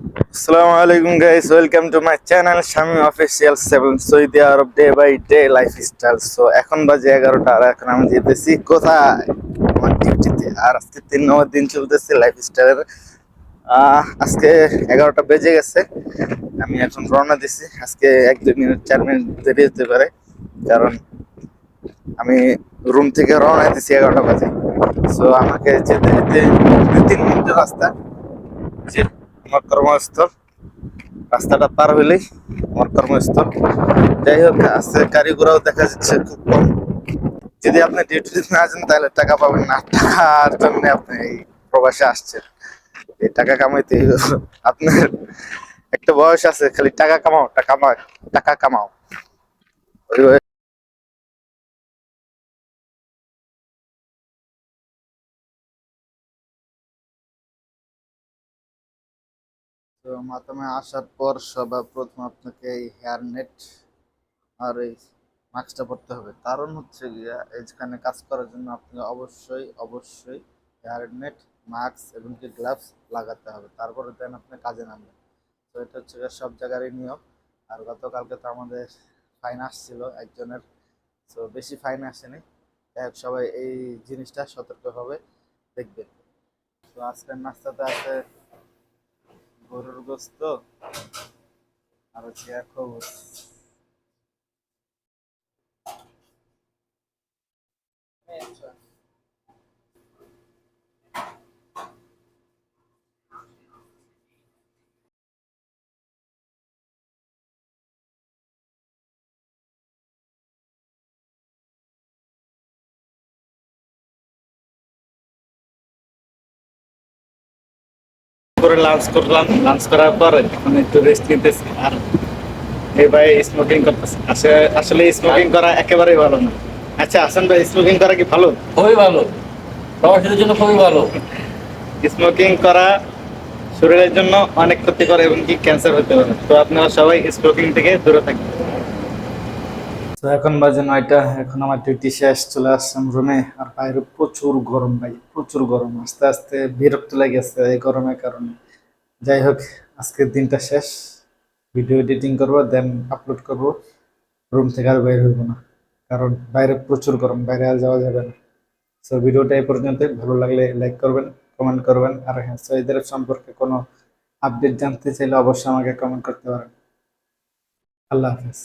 Assalamu alaikum guys, welcome to my channel Shami Official 7 Saudi Arab Day by Day Lifestyle. So এখন বাজে 11টা আর এখন আমি যেতেছি কোথায় আমার ডিউটিতে। আর আজকে 3 নম্বর দিন চলতেছে লাইফস্টাইলের। আজকে 11টা বেজে গেছে, আমি এখন রওনা দিছি। আজকে 1-2 মিনিট 4 মিনিট দেরি হতে পারে, কারণ আমি রুম থেকে রওনা দিছি 11টা বাজে। সো আমাকে যেতে যেতে 2-3 মিনিটের রাস্তা যে আমার কর্মস্থল। রাস্তাটা পার হইলেই আমার কর্মস্থল। যাই হোক, আজকে গাড়ি ঘোড়াও দেখা যাচ্ছে খুব কম। যদি আপনি ডিউটিতে না যান তাহলে টাকা পাবেন না, টাকার জন্য আপনি এই প্রবাসে আসছেন। এই টাকা কামাইতে আপনার একটা বয়স আছে, খালি টাকা কামাও, টাকা কামাও, টাকা কামাও। ওই তো মাধ্যমে আসার পর সর্বপ্রথম আপনাকে এই হেয়ার নেট আর এই মাস্কটা পরতে হবে। কারণ হচ্ছে গিয়া এইখানে কাজ করার জন্য আপনি অবশ্যই অবশ্যই হেয়ার নেট, মাস্ক এবং কি গ্লাভস লাগাতে হবে, তারপরে দেন আপনি কাজে নামবেন। তো এটা হচ্ছে গিয়ে সব জায়গারই নিয়ম। আর গতকালকে তো আমাদের ফাইন আসছিল একজনের, তো বেশি ফাইন আসেনি। যাই হোক, সবাই এই জিনিসটা সতর্কভাবে দেখবেন। তো আজকের নাস্তাতে আছে গরুর গোস্ত আর হচ্ছে খবুজ। করে লাঞ্চ করলাম, লাঞ্চ করার পর এখন একটু রেস্ট নিতেছি। আর এই ভাই স্মোকিং করতেছে। আসলে স্মোকিং করা একেবারেই ভালো না। আচ্ছা হাসান ভাই, স্মোকিং করা কি ভালো? খুবই ভালো, প্রবাসীদের জন্য খুবই ভালো। স্মোকিং করা শরীরের জন্য অনেক ক্ষতিকর এবং কি ক্যান্সার হতে পারে। তো আপনারা সবাই স্মোকিং থেকে দূরে থাকবেন। তো এখন বাজে 9টা, এখন আমার ডিউটি শেষ, চলে আসলাম রুমে। আর বাইরে প্রচুর গরম ভাই, প্রচুর গরম। আস্তে আস্তে বিরক্ত লেগেছে এই গরমের কারণে। যাই হোক, আজকের দিনটা শেষ। ভিডিও এডিটিং করবো, দেন আপলোড করব। রুম থেকে আর বাইরে হইব না, কারণ বাইরে প্রচুর গরম, বাইরে আর যাওয়া যাবে না। সো ভিডিওটা এই পর্যন্ত। ভালো লাগলে লাইক করবেন, কমেন্ট করবেন। আর হ্যাঁ, সৌদিদের সম্পর্কে কোনো আপডেট জানতে চাইলে অবশ্যই আমাকে কমেন্ট করতে পারেন। আল্লাহ হাফেজ।